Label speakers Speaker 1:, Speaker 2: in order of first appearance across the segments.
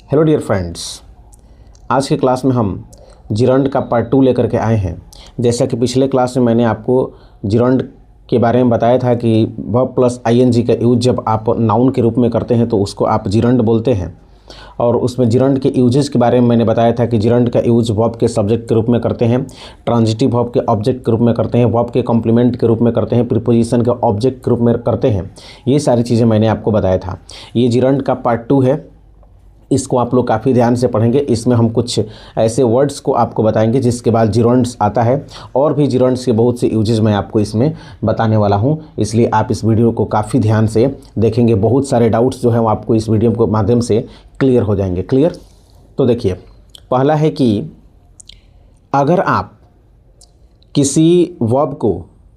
Speaker 1: Hello dear friends, आज के class में हम जिरंड का पार्ट 2 लेकर के आए हैं। जैसा कि पिछले क्लास में मैंने आपको जिरंड के बारे में बताया था कि वर्ब प्लस आईएनजी का यूज जब आप नाउन के रूप में करते हैं तो उसको आप जिरंड बोलते हैं। और उसमें जिरंड के यूजेस के बारे में मैंने बताया था कि जिरंड का यूज वर्ब के सब्जेक्ट के रूप में करते हैं, ट्रांजिटिव वर्ब के ऑब्जेक्ट के रूप में करते हैं, वर्ब के कॉम्प्लीमेंट के रूप में करते हैं, प्रीपोजिशन के ऑब्जेक्ट के रूप में करते हैं। ये सारी चीज़ें मैंने आपको बताया था। ये जिरंड का पार्ट 2 है। इसको आप लोग काफ़ी ध्यान से पढ़ेंगे। इसमें हम कुछ ऐसे वर्ड्स को आपको बताएंगे जिसके बाद जिरंड्स आता है, और भी जिरंड्स के बहुत से यूजेस मैं आपको इसमें बताने वाला हूं। इसलिए आप इस वीडियो को काफ़ी ध्यान से देखेंगे। बहुत सारे डाउट्स जो हैं वो आपको इस वीडियो के माध्यम से क्लियर हो जाएंगे। क्लियर? तो देखिए, पहला है कि अगर आप किसी वर्ब को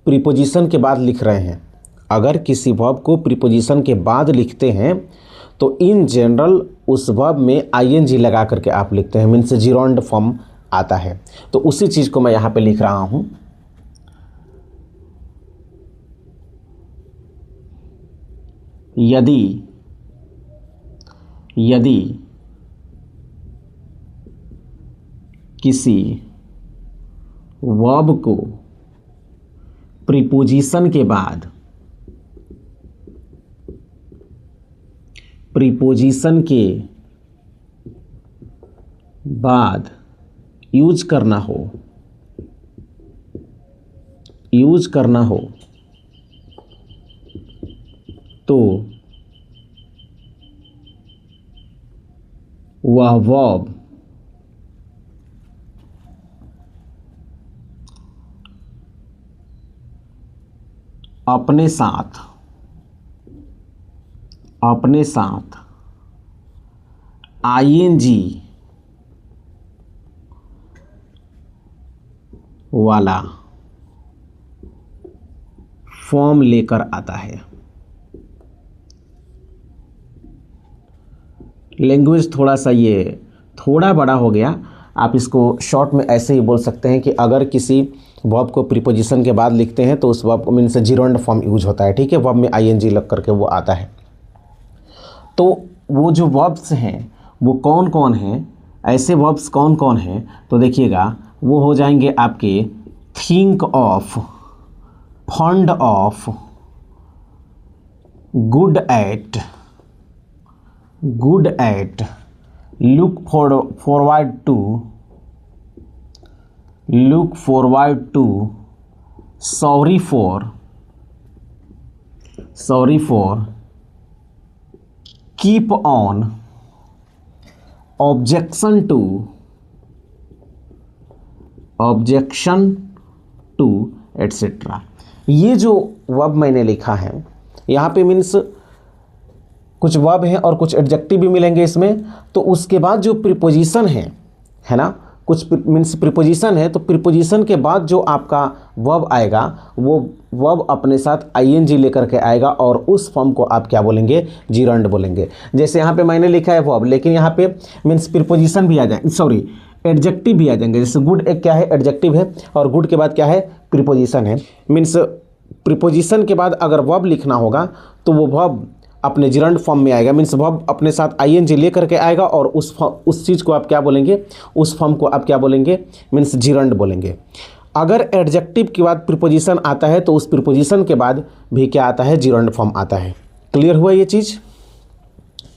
Speaker 1: प्रीपोजिशन के बाद लिख रहे हैं, अगर किसी वर्ब को प्रीपोजिशन के बाद लिखते हैं तो इन जनरल उस वर्ब में आईएनजी लगा करके आप लिखते हैं, मीन्स जिरंड फॉर्म आता है। तो उसी चीज़ को मैं यहाँ पे लिख रहा हूँ। यदि किसी वर्ब को प्रीपोजिशन के बाद यूज करना हो तो वह वर्ब अपने साथ आईएनजी वाला फॉर्म लेकर आता है। लैंग्वेज थोड़ा बड़ा हो गया। आप इसको शॉर्ट में ऐसे ही बोल सकते हैं कि अगर किसी वर्ब को प्रीपोजिशन के बाद लिखते हैं तो उस verb means gerund form use होता है। ठीक है, वर्ब में आईएनजी लग करके वो आता है। तो वो जो वर्ब्स हैं वो कौन कौन हैं, ऐसे वर्ब्स कौन कौन हैं, तो देखिएगा वो हो जाएंगे आपके think of, fond of, good at, look forward to, sorry for, keep on, objection to etcetera. ये जो वर्ब मैंने लिखा है यहाँ पे मीन्स कुछ वर्ब हैं और कुछ एडजेक्टिव भी मिलेंगे इसमें। तो उसके बाद जो प्रीपोजिशन है ना, कुछ मीन्स प्रीपोजिशन है, तो प्रीपोजिशन के बाद जो आपका वर्ब आएगा वो वर्ब अपने साथ आईएनजी लेकर के आएगा और उस फॉर्म को आप क्या बोलेंगे? जिरंड बोलेंगे। जैसे यहाँ पे मैंने लिखा है वर्ब, लेकिन यहाँ पे मीन्स प्रीपोजिशन भी आ जाए, सॉरी एडजेक्टिव भी आ जाएंगे। जैसे गुड एक क्या है? एडजेक्टिव है, और गुड के बाद क्या है? प्रीपोजिशन है। मीन्स प्रीपोजिशन के बाद अगर वर्ब लिखना होगा तो वो वर्ब अपने जिरंड फॉर्म में आएगा। मीन्स वर्ब अपने साथ आईएनजी ले करके आएगा और उस चीज़ को आप क्या बोलेंगे? उस फॉर्म को आप क्या बोलेंगे? मीन्स जिरंड बोलेंगे। अगर एडजेक्टिव के बाद प्रीपोजिशन आता है तो उस प्रीपोजिशन के बाद भी क्या आता है? जिरंड फॉर्म आता है। क्लियर हुआ ये चीज़?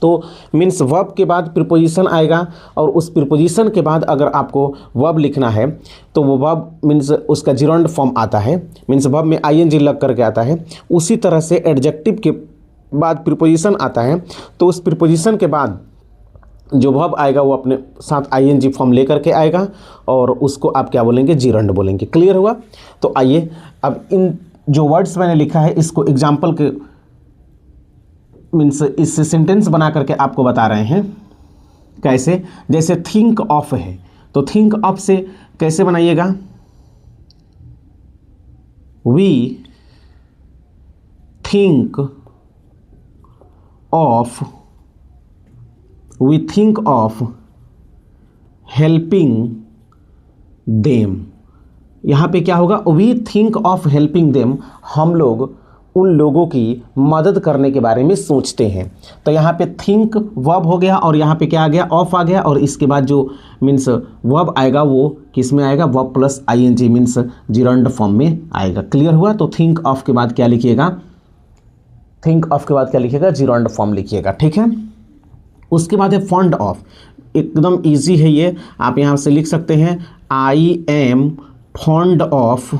Speaker 1: तो मीन्स वर्ब के बाद प्रीपोजिशन आएगा और उस प्रीपोजिशन के बाद अगर आपको वर्ब लिखना है तो वो वर्ब मीन्स उसका जिरंड फॉर्म आता है, मीन्स वर्ब में आईएनजी लग करके आता है। उसी तरह से एडजेक्टिव के बाद प्रीपोजिशन आता है तो उस प्रीपोजिशन के बाद जो वर्ब आएगा वो अपने साथ आईएनजी फॉर्म लेकर के आएगा और उसको आप क्या बोलेंगे? जिरंड बोलेंगे। क्लियर हुआ? तो आइए अब इन जो वर्ड्स मैंने लिखा है इसको एग्जाम्पल के मीन्स इससे सेंटेंस बना करके आपको बता रहे हैं। कैसे? जैसे थिंक ऑफ है तो थिंक ऑफ से कैसे बनाइएगा? We think of helping them. यहाँ पे क्या होगा? We think of helping them, हम लोग उन लोगों की मदद करने के बारे में सोचते हैं। तो यहाँ पे थिंक वर्ब हो गया और यहाँ पे क्या आ गया, ऑफ आ गया, और इसके बाद जो मीन्स वर्ब आएगा वो किस में आएगा, verb plus ING means gerund form में आएगा। क्लियर हुआ। तो थिंक ऑफ के बाद क्या लिखिएगा, थिंक ऑफ के बाद क्या लिखिएगा, जिरंड फॉर्म लिखिएगा। ठीक है। उसके बाद है फॉन्ड ऑफ, एकदम इजी है ये, आप यहाँ से लिख सकते हैं I am fond of,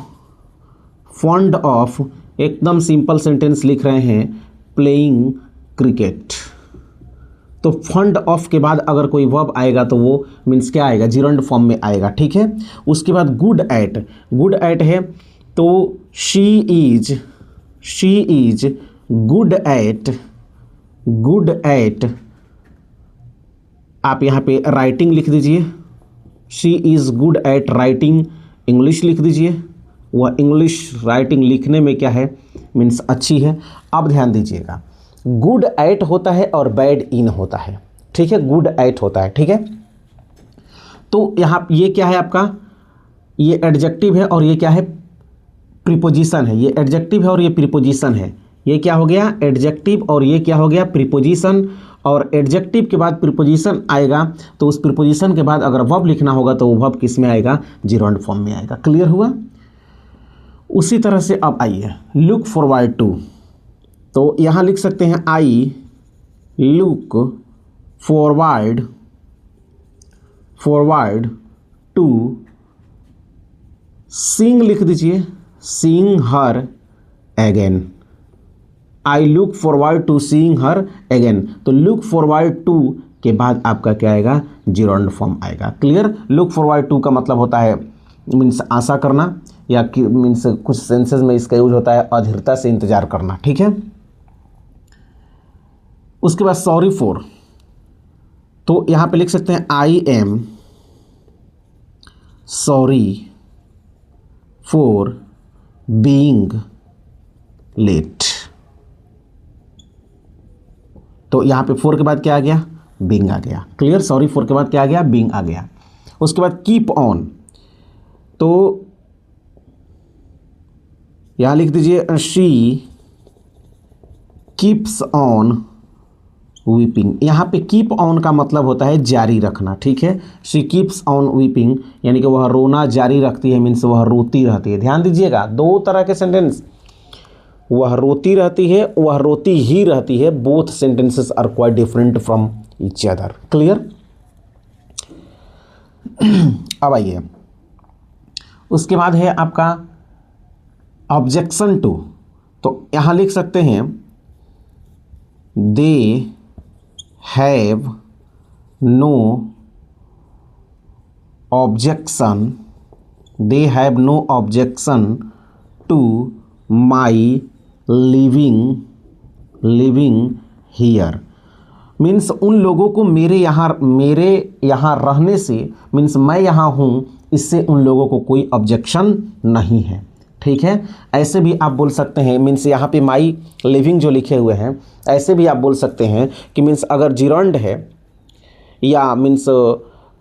Speaker 1: fond of एकदम सिंपल सेंटेंस लिख रहे हैं प्लेइंग क्रिकेट। तो फंड ऑफ के बाद अगर कोई वर्ब आएगा तो वो मीन्स क्या आएगा, जिरंड फॉर्म में आएगा। ठीक है। उसके बाद गुड एट, गुड एट है तो she is good at, good at आप यहाँ पे राइटिंग लिख दीजिए, she is good at writing English लिख दीजिए, वह इंग्लिश राइटिंग लिखने में क्या है, मीन्स अच्छी है। अब ध्यान दीजिएगा, गुड एट होता है और बैड इन होता है। ठीक है, गुड एट होता है। ठीक है। तो यहाँ ये क्या है आपका, ये एडजेक्टिव है और ये क्या है, प्रीपोजिशन है। ये एडजेक्टिव है और ये प्रीपोजिशन है। ये क्या हो गया, एडजेक्टिव, और ये क्या हो गया, प्रीपोजिशन। और एडजेक्टिव के बाद प्रीपोजिशन आएगा तो उस प्रीपोजिशन के बाद अगर वर्ब लिखना होगा तो वो वर्ब किस में आएगा, जिरंड फॉर्म में आएगा। क्लियर हुआ। उसी तरह से अब आइए लुक फॉरवर्ड टू, तो यहाँ लिख सकते हैं I look forward to seeing लिख दीजिए, seeing her again. I look forward to seeing her again. तो लुक फॉरवर्ड टू के बाद आपका क्या आएगा, जिरंड फॉर्म आएगा। क्लियर। लुक फॉरवर्ड टू का मतलब होता है मीन्स आशा करना, या मीन्स कुछ सेंसेस में इसका यूज होता है अधीरता से इंतजार करना। ठीक है। उसके बाद सॉरी फॉर, तो यहाँ पे लिख सकते हैं I am sorry for being late. तो यहाँ पे फोर के बाद क्या आ गया, बीइंग आ गया। क्लियर। सॉरी फॉर के बाद क्या आ गया, बीइंग आ गया। उसके बाद कीप ऑन, तो यहाँ लिख दीजिए शी कीप्स ऑन वीपिंग। यहाँ पे कीप ऑन का मतलब होता है जारी रखना। ठीक है। शी कीप्स ऑन वीपिंग यानी कि वह रोना जारी रखती है, मीन्स वह रोती रहती है। ध्यान दीजिएगा, दो तरह के सेंटेंस, वह रोती रहती है, वह रोती ही रहती है। Both sentences are quite different from each other. Clear. अब आइए, उसके बाद है आपका ऑब्जेक्शन टू, तो यहां लिख सकते हैं they have no objection, they have no objection to my living here. Means उन लोगों को मेरे यहाँ रहने से, मीन्स मैं यहाँ हूँ, इससे उन लोगों को कोई ऑब्जेक्शन नहीं है। ठीक है। ऐसे भी आप बोल सकते हैं, मीन्स यहाँ पे माई लिविंग जो लिखे हुए हैं, ऐसे भी आप बोल सकते हैं कि मीन्स अगर जिरंड है या मीन्स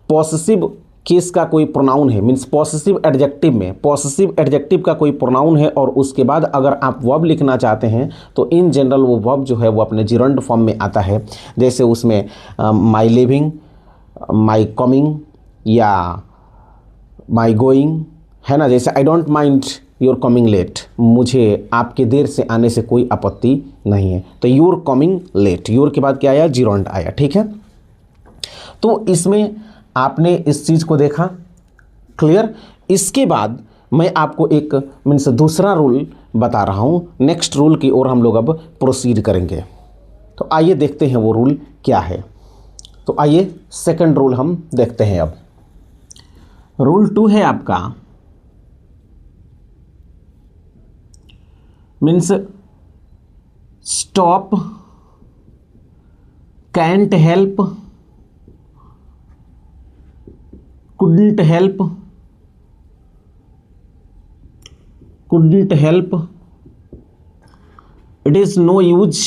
Speaker 1: पॉसेसिव केस का कोई प्रोनाउन है, मीन्स पॉसेसिव एडजेक्टिव में पॉसेसिव एडजेक्टिव का कोई प्रोनाउन है और उसके बाद अगर आप वर्ब लिखना चाहते हैं तो इन जनरल वो वर्ब जो है वो अपने जिरंड फॉर्म में आता है। जैसे उसमें माई लिविंग, माई कमिंग या माई गोइंग, है ना। जैसे I don't mind your coming late, मुझे आपके देर से आने से कोई आपत्ति नहीं है। तो योर कमिंग लेट, योर के बाद क्या आया, जिरंड आया। ठीक है। तो इसमें आपने इस चीज़ को देखा। क्लियर। इसके बाद मैं आपको एक मीन्स दूसरा रूल बता रहा हूँ, नेक्स्ट रूल की ओर हम लोग अब प्रोसीड करेंगे। तो आइए देखते हैं वो रूल क्या है। तो आइए सेकंड रूल हम देखते हैं। अब रूल 2 है आपका, means stop, can't help, couldn't help, it is no use,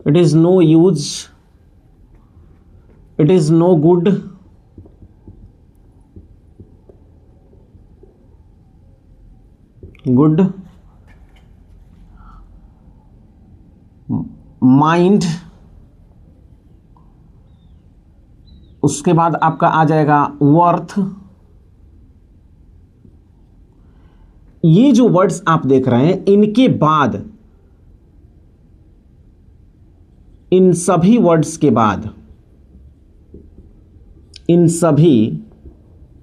Speaker 1: it is no use, it is no good, mind, उसके बाद आपका आ जाएगा वर्थ। ये जो वर्ड्स आप देख रहे हैं, इनके बाद, इन सभी वर्ड्स के बाद, इन सभी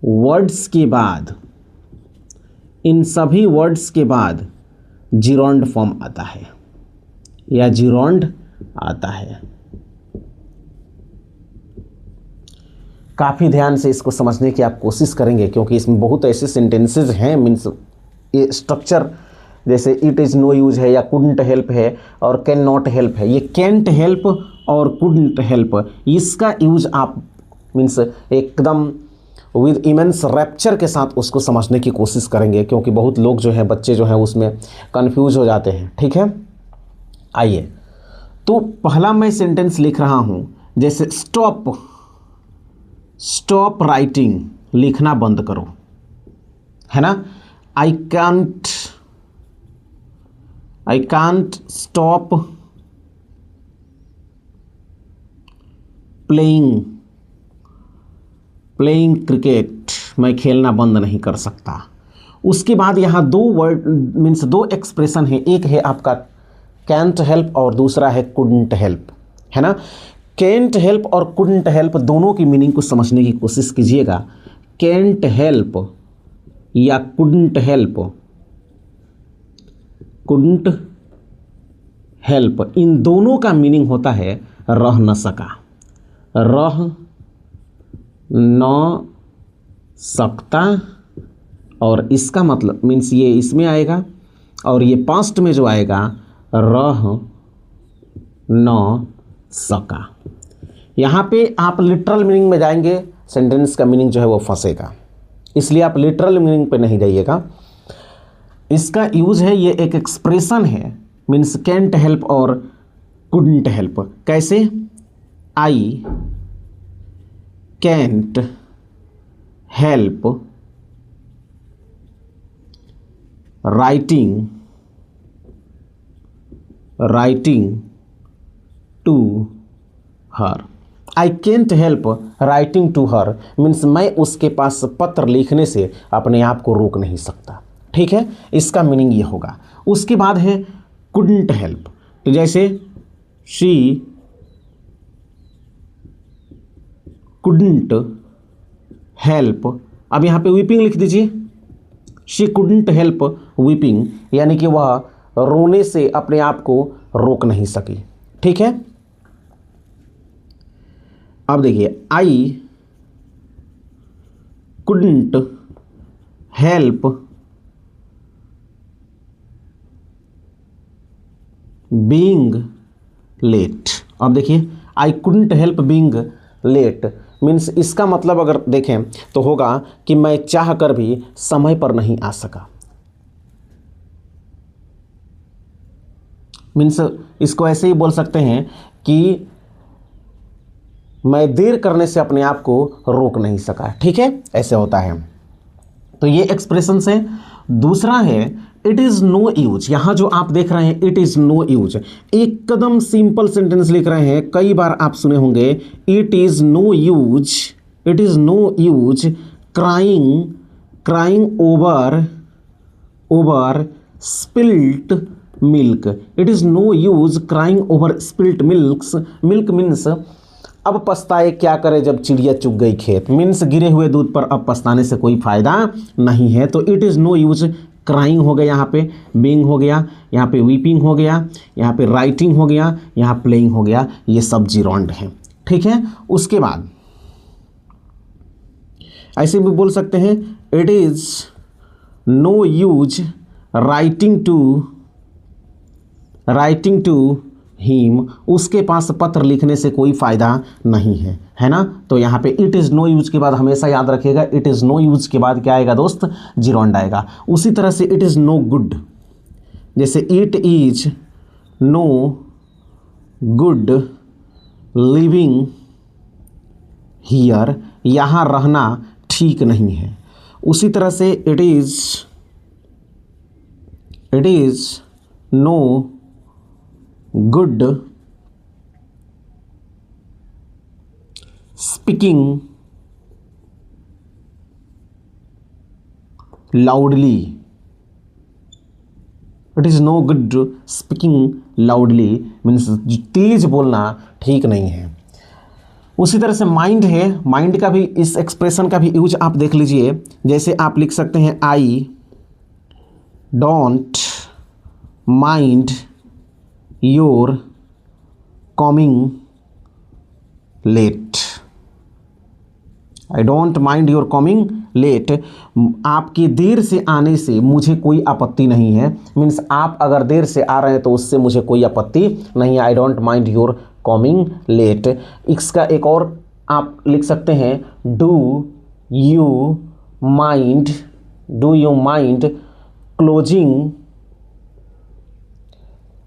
Speaker 1: वर्ड्स के बाद, इन सभी वर्ड्स के बाद जिरोंड फॉर्म आता है या जिरोंड आता है। काफ़ी ध्यान से इसको समझने की आप कोशिश करेंगे, क्योंकि इसमें बहुत ऐसे सेंटेंसेस हैं, मीन्स ये स्ट्रक्चर जैसे इट इज़ नो यूज है या कुडंट हेल्प है और कैन नॉट हेल्प है। ये कैंट हेल्प और कुडंट हेल्प, इसका यूज आप मीन्स एकदम विद इमेंस रैप्चर के साथ उसको समझने की कोशिश करेंगे, क्योंकि बहुत लोग जो हैं, बच्चे जो हैं, उसमें कंफ्यूज हो जाते हैं। ठीक है, आइए, तो पहला मैं सेंटेंस लिख रहा हूँ, जैसे स्टॉप राइटिंग, लिखना बंद करो, है ना। I can't stop playing cricket, मैं खेलना बंद नहीं कर सकता। उसके बाद यहाँ दो वर्ड मीन्स दो एक्सप्रेशन है, एक है आपका कैंट हेल्प और दूसरा है कुडंट हेल्प, है ना। कैंट हेल्प और कुडंट हेल्प दोनों की मीनिंग को समझने की कोशिश कीजिएगा। कैंट हेल्प या कुडंट हेल्प, इन दोनों का मीनिंग होता है रह न सका, रह न सकता, और इसका मतलब मीन्स ये इसमें आएगा, और ये पास्ट में जो आएगा रह न सका। यहाँ पे आप लिटरल मीनिंग में जाएंगे, सेंटेंस का मीनिंग जो है वो फंसेगा, इसलिए आप लिटरल मीनिंग पे नहीं जाइएगा। इसका यूज है, ये एक एक्सप्रेशन है, मीन्स कैंट हेल्प और कुडंट हेल्प। कैसे? I can't help writing to her. I can't help writing to her means मैं उसके पास पत्र लिखने से अपने आप को रोक नहीं सकता। ठीक है, इसका मीनिंग ये होगा। उसके बाद है कुडंट हेल्प, तो जैसे शी कुडंट हेल्प, अब यहाँ पे वीपिंग लिख दीजिए। शी कुडंट हेल्प वीपिंग, यानी कि वह रोने से अपने आप को रोक नहीं सकी। ठीक है, अब देखिए, I couldn't help being late. अब देखिए, I couldn't help being late means इसका मतलब अगर देखें तो होगा कि मैं चाह कर भी समय पर नहीं आ सका। मीन्स इसको ऐसे ही बोल सकते हैं कि मैं देर करने से अपने आप को रोक नहीं सका। ठीक है, ऐसे होता है। तो ये एक्सप्रेशन है। दूसरा है इट इज़ नो यूज। यहाँ जो आप देख रहे हैं इट इज़ नो यूज, एक कदम सिंपल सेंटेंस लिख रहे हैं, कई बार आप सुने होंगे it is no use, it is no use crying over spilt milk. It is no use crying over spilt milk means अब पछताए क्या करे जब चिड़िया चुग गई खेत, मीन्स गिरे हुए दूध पर अब पछताने से कोई फायदा नहीं है। तो it is no use crying हो गया, यहाँ पे बीइंग हो गया, यहाँ पे वीपिंग हो गया, यहाँ पे राइटिंग हो गया, यहाँ प्लेइंग हो गया, ये सब जिरोंड हैं। ठीक है, उसके बाद ऐसे भी बोल सकते हैं it is no use writing to him, उसके पास पत्र लिखने से कोई फ़ायदा नहीं है, है ना। तो यहाँ पे इट इज़ नो यूज के बाद हमेशा याद रखिएगा, इट इज़ नो यूज के बाद क्या आएगा दोस्त? जिरोंड आएगा। उसी तरह से इट इज़ नो गुड, जैसे it is no good living here, यहाँ रहना ठीक नहीं है। उसी तरह से it is no good speaking loudly, it is no good speaking loudly, means तेज बोलना ठीक नहीं है। उसी तरह से माइंड है, माइंड का भी इस एक्सप्रेशन का भी यूज आप देख लीजिए। जैसे आप लिख सकते हैं I don't mind your coming late, I don't mind your coming late, आपके देर से आने से मुझे कोई आपत्ति नहीं है। मीन्स आप अगर देर से आ रहे हैं तो उससे मुझे कोई आपत्ति नहीं है। I don't mind your coming late. इसका एक और आप लिख सकते हैं do you mind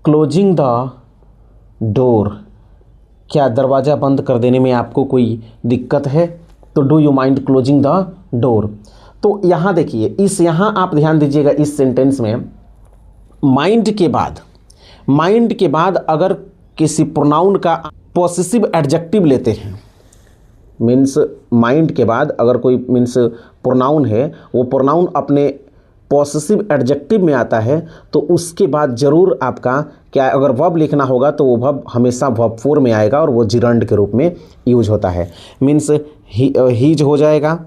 Speaker 1: closing the door, क्या दरवाज़ा बंद कर देने में आपको कोई दिक्कत है? तो do you mind closing the door. तो यहाँ देखिए, यहाँ आप ध्यान दीजिएगा, इस सेंटेंस में माइंड के बाद अगर किसी प्रोनाउन का पॉसेसिव एडजेक्टिव लेते हैं, मीन्स माइंड के बाद अगर कोई मीन्स प्रोनाउन है, वो प्रोनाउन अपने पॉसेसिव एडजेक्टिव में आता है, तो उसके बाद ज़रूर आपका क्या, अगर वर्ब लिखना होगा तो वो वर्ब हमेशा वर्ब फॉर्म में आएगा और वो जिरंड के रूप में यूज होता है। मीन्स हीज हो जाएगा,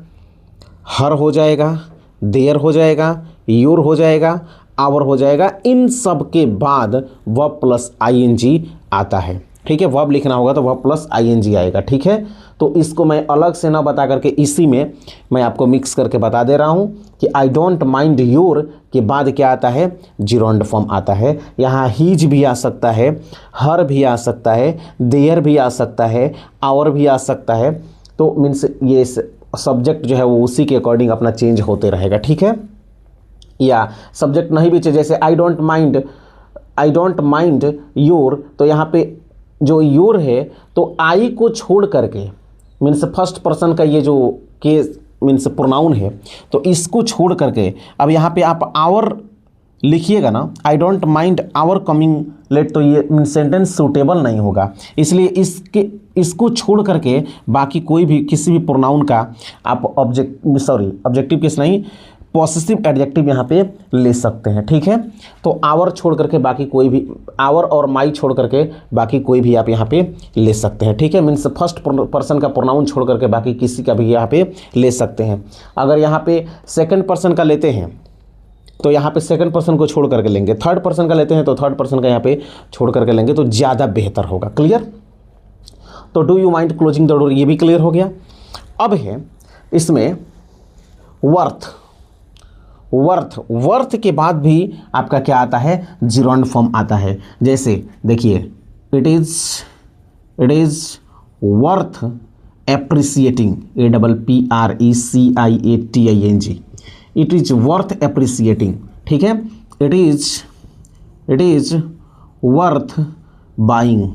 Speaker 1: हर हो जाएगा, देयर हो जाएगा, योर हो जाएगा, आवर हो जाएगा। इन सब के बाद वर्ब प्लस आईएनजी आता है। ठीक है, वर्ब लिखना होगा तो वर्ब प्लस आईएनजी आएगा। ठीक है, तो इसको मैं अलग से ना बता करके इसी में मैं आपको मिक्स करके बता दे रहा हूँ कि आई डोंट माइंड योर के बाद क्या आता है, जिरोंड फॉर्म आता है। यहाँ हीज भी आ सकता है, हर भी आ सकता है, देयर भी आ सकता है, आवर भी आ सकता है। तो मीन्स ये सब्जेक्ट जो है वो उसी के अकॉर्डिंग अपना चेंज होते रहेगा। ठीक है, या सब्जेक्ट नहीं भी चाहिए, जैसे आई डोंट माइंड योर, तो यहाँ पे जो योर है तो आई को छोड़ करके मीन्स फर्स्ट पर्सन का ये जो केस मीन्स प्रोनाउन है, तो इसको छोड़ करके अब यहाँ पे आप आवर लिखिएगा ना, I don't mind our coming late, तो ये सेंटेंस सूटेबल नहीं होगा। इसलिए इसको छोड़ करके बाकी कोई भी किसी भी प्रोनाउन का आप ऑब्जेक्टिव केस नहीं, पॉसेसिव एडजेक्टिव यहाँ पे ले सकते हैं। ठीक है, तो आवर छोड़ करके बाकी कोई भी, आवर और माई छोड़ करके बाकी कोई भी आप यहाँ पे ले सकते हैं। ठीक है, मीन्स फर्स्ट पर्सन का प्रोनाउन छोड़ करके बाकी किसी का भी यहाँ पे ले सकते हैं। अगर यहाँ पे सेकंड पर्सन का लेते हैं तो यहाँ पे सेकंड पर्सन को छोड़ करके लेंगे, थर्ड पर्सन का लेते हैं तो थर्ड पर्सन का यहाँ पे छोड़ करके लेंगे, तो ज़्यादा बेहतर होगा। क्लियर? तो do you mind closing the door, ये भी क्लियर हो गया। अब है इसमें वर्थ के बाद भी आपका क्या आता है, जिरोंड फॉर्म आता है। जैसे देखिए, it is worth appreciating, APPRECIATING, it is worth appreciating. ठीक है, it is worth buying,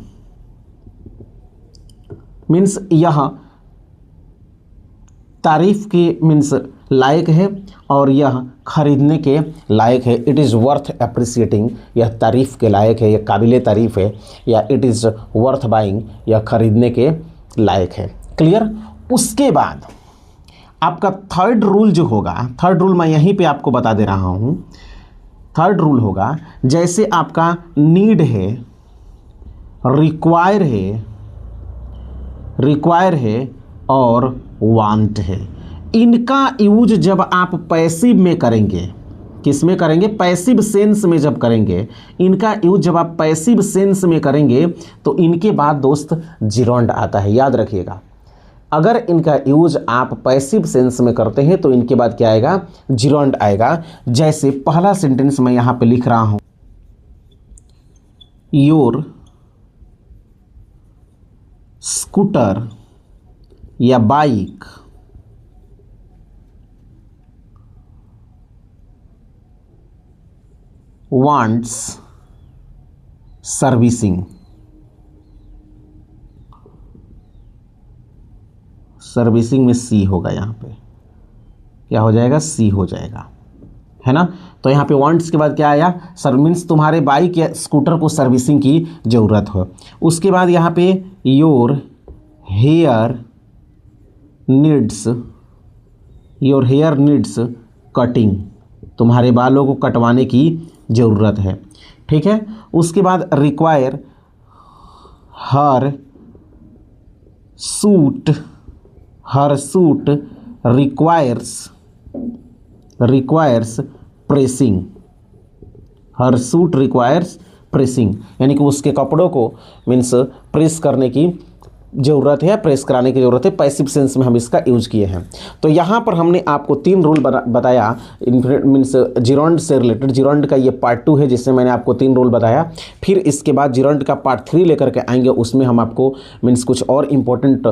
Speaker 1: means यह तारीफ के मीन्स लायक है और यह खरीदने के लायक है। इट इज़ वर्थ एप्रिसिएटिंग, यह तारीफ़ के लायक है, यह काबिल तारीफ़ है, या इट इज़ वर्थ बाइंग, यह खरीदने के लायक है। क्लियर? उसके बाद आपका थर्ड रूल जो होगा, थर्ड रूल मैं यहीं पे आपको बता दे रहा हूँ। थर्ड रूल होगा, जैसे आपका नीड है, रिक्वायर है और वांट है, इनका यूज जब आप पैसिव में करेंगे, किस में करेंगे, पैसिव सेंस में जब करेंगे, इनका यूज जब आप पैसिव सेंस में करेंगे तो इनके बाद दोस्त जिरोंड आता है। याद रखिएगा, अगर इनका यूज आप पैसिव सेंस में करते हैं तो इनके बाद क्या आएगा, जिरोंड आएगा। जैसे पहला सेंटेंस मैं यहाँ पे लिख रहा हूँ, योर स्कूटर या बाइक वांट्स सर्विसिंग, सर्विसिंग में सी होगा, यहाँ पे क्या हो जाएगा, सी हो जाएगा। है ना। तो यहाँ पे वांट्स के बाद क्या आया, सर मीन्स तुम्हारे बाइक या स्कूटर को सर्विसिंग की ज़रूरत हो। उसके बाद यहाँ पे योर हेयर नीड्स कटिंग, तुम्हारे बालों को कटवाने की ज़रूरत है, ठीक है। उसके बाद रिक्वायर हर सूट रिक्वायर्स प्रेसिंग, हर सूट रिक्वायर्स प्रेसिंग, यानी कि उसके कपड़ों को मीन्स प्रेस करने की ज़रूरत है, प्रेस कराने की ज़रूरत है। पैसिव सेंस में हम इसका यूज किए हैं। तो यहाँ पर हमने आपको 3 रूल बताया मीन्स जिरोंड से रिलेटेड। जिरोंड का ये पार्ट 2 है जिसमें मैंने आपको 3 रूल बताया। फिर इसके बाद जिरोंड का पार्ट 3 लेकर के आएंगे, उसमें हम आपको मीन्स कुछ और इम्पोर्टेंट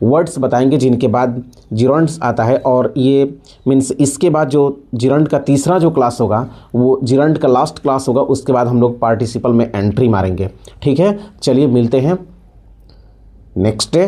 Speaker 1: वर्ड्स बताएंगे जिनके बाद जिरोंड्स आता है। और ये मीन्स इसके बाद जो जिरोंड का तीसरा जो क्लास होगा वो जिरोंड का लास्ट क्लास होगा। उसके बाद हम लोग पार्टिसिपल में एंट्री मारेंगे, ठीक है। चलिए मिलते हैं नेक्स्ट डे।